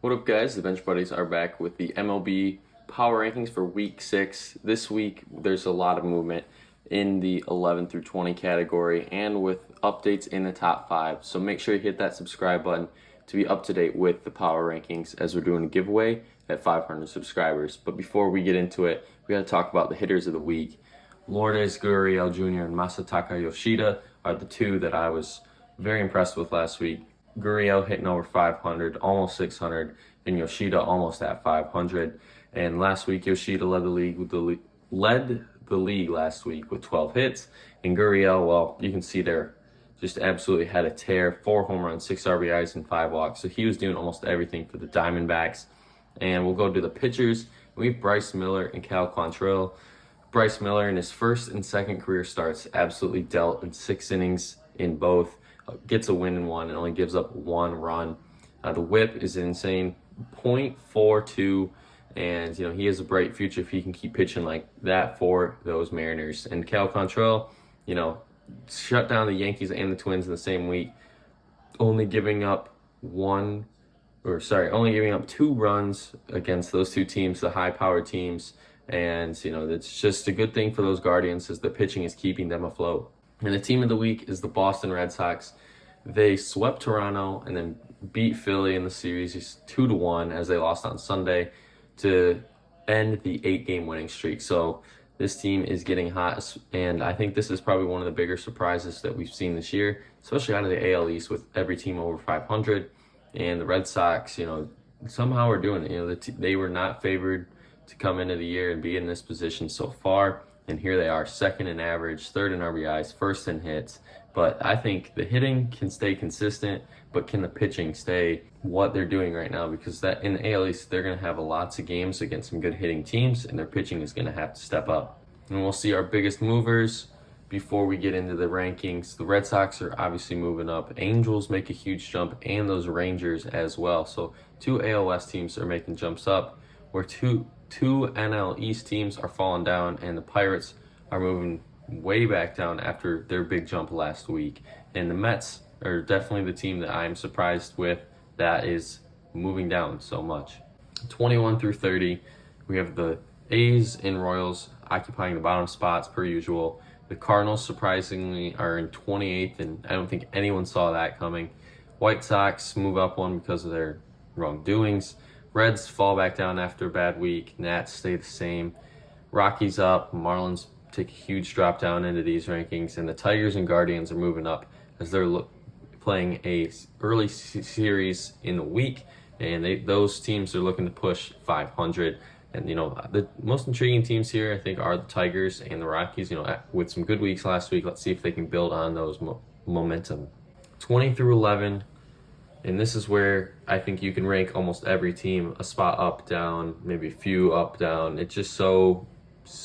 What up, guys? The Bench Buddies are back with the MLB Power Rankings for Week 6. This week, there's a lot of movement in the 11 through 20 category and with updates in the top 5. So make sure you hit that subscribe button to be up to date with the Power Rankings as we're doing a giveaway at 500 subscribers. But before we get into it, we got to talk about the hitters of the week. Lourdes Gurriel Jr. and Masataka Yoshida are the two that I was very impressed with last week. Gurriel hitting over 500, almost 600, and Yoshida almost at 500. And last week, Yoshida led the league last week with 12 hits, and Gurriel, well, you can see there, just absolutely had a tear. 4 home runs, 6 RBIs, and 5 walks. So he was doing almost everything for the Diamondbacks. And we'll go to the pitchers. We have Bryce Miller and Cal Quantrill. Bryce Miller in his first and second career starts absolutely dealt in 6 innings in both. Gets a win in 1 and only gives up 1 run. The whip is insane, .42, and he has a bright future if he can keep pitching like that for those Mariners. And Cal Quantrill, shut down the Yankees and the Twins in the same week, only giving up 2 runs against those two teams, the high-powered teams. And it's just a good thing for those Guardians as the pitching is keeping them afloat. And the team of the week is the Boston Red Sox. They swept Toronto and then beat Philly in the series 2-1 as they lost on Sunday to end the 8-game winning streak. So this team is getting hot, and I think this is probably one of the bigger surprises that we've seen this year, especially out of the AL East with every team over 500. And the Red Sox, somehow are doing it. They were not favored to come into the year and be in this position so far. And here they are, second in average, third in RBIs, first in hits. But I think the hitting can stay consistent, but can the pitching stay what they're doing right now? Because that in the AL East, they're going to have lots of games against some good hitting teams, and their pitching is going to have to step up. And we'll see our biggest movers before we get into the rankings. The Red Sox are obviously moving up. Angels make a huge jump, and those Rangers as well. So 2 AL West teams are making jumps up, where two NL East teams are falling down, and the Pirates are moving way back down after their big jump last week. And the Mets are definitely the team that I'm surprised with that is moving down so much. 21 through 30, we have the A's and Royals occupying the bottom spots per usual. The Cardinals, surprisingly, are in 28th, and I don't think anyone saw that coming. White Sox move up 1 because of their wrongdoings. Reds fall back down after a bad week. Nats stay the same. Rockies up. Marlins take a huge drop down into these rankings. And the Tigers and Guardians are moving up as they're playing a early series in the week. And those teams are looking to push 500. And, the most intriguing teams here, I think, are the Tigers and the Rockies. With some good weeks last week, let's see if they can build on those momentum. 20 through 11. And this is where I think you can rank almost every team a spot up, down, maybe a few up, down. It's just so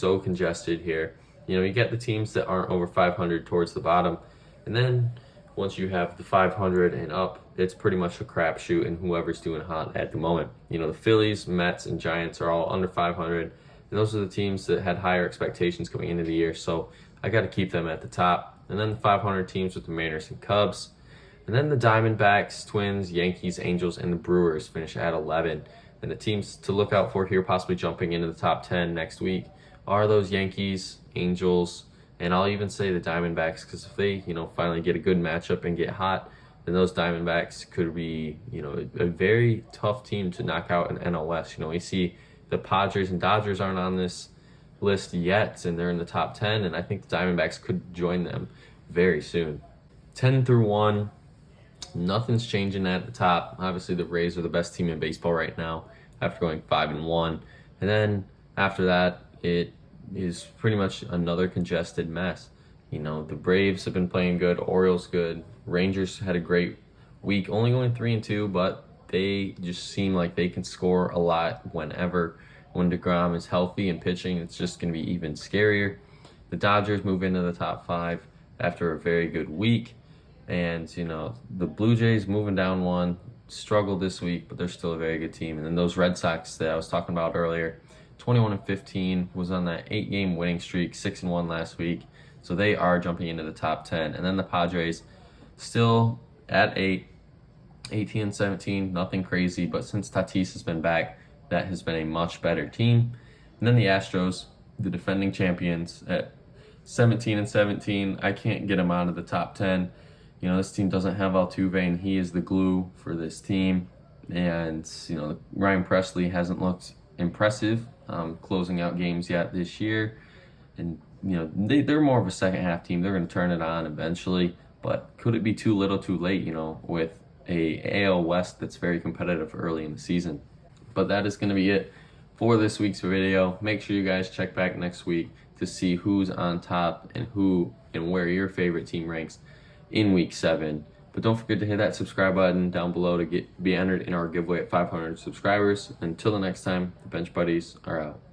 congested here. You get the teams that aren't over 500 towards the bottom. And then once you have the 500 and up, it's pretty much a crapshoot and whoever's doing hot at the moment. The Phillies, Mets, and Giants are all under 500. And those are the teams that had higher expectations coming into the year. So I got to keep them at the top. And then the 500 teams with the Mariners and Cubs. And then the Diamondbacks, Twins, Yankees, Angels, and the Brewers finish at 11. And the teams to look out for here, possibly jumping into the top 10 next week, are those Yankees, Angels, and I'll even say the Diamondbacks, because if they, finally get a good matchup and get hot, then those Diamondbacks could be, a very tough team to knock out in NL West. We see the Padres and Dodgers aren't on this list yet, and they're in the top 10, and I think the Diamondbacks could join them very soon. 10 through 1. Nothing's changing at the top. Obviously, the Rays are the best team in baseball right now after going 5-1. And then after that, it is pretty much another congested mess. The Braves have been playing good, Orioles good, Rangers had a great week, only going 3-2, but they just seem like they can score a lot when DeGrom is healthy and pitching. It's just going to be even scarier. The Dodgers move into the top 5 after a very good week. And, the Blue Jays moving down 1, struggled this week, but they're still a very good team. And then those Red Sox that I was talking about earlier, 21-15, was on that 8-game winning streak, 6-1 last week. So they are jumping into the top 10. And then the Padres still at 8, 18 and 17, nothing crazy, but since Tatis has been back, that has been a much better team. And then the Astros, the defending champions, at 17 and 17. I can't get them out of the top 10. You know, this team doesn't have Altuve, and he is the glue for this team. And, you know, Ryan Presley hasn't looked impressive closing out games yet this year. And, you know, they're more of a second half team. They're going to turn it on eventually. But could it be too little too late, you know, with a AL West that's very competitive early in the season? But that is going to be it for this week's video. Make sure you guys check back next week to see who's on top and who and where your favorite team ranks in week 7. But don't forget to hit that subscribe button down below to be entered in our giveaway at 500 subscribers. Until the next time, the Bench Buddies are out.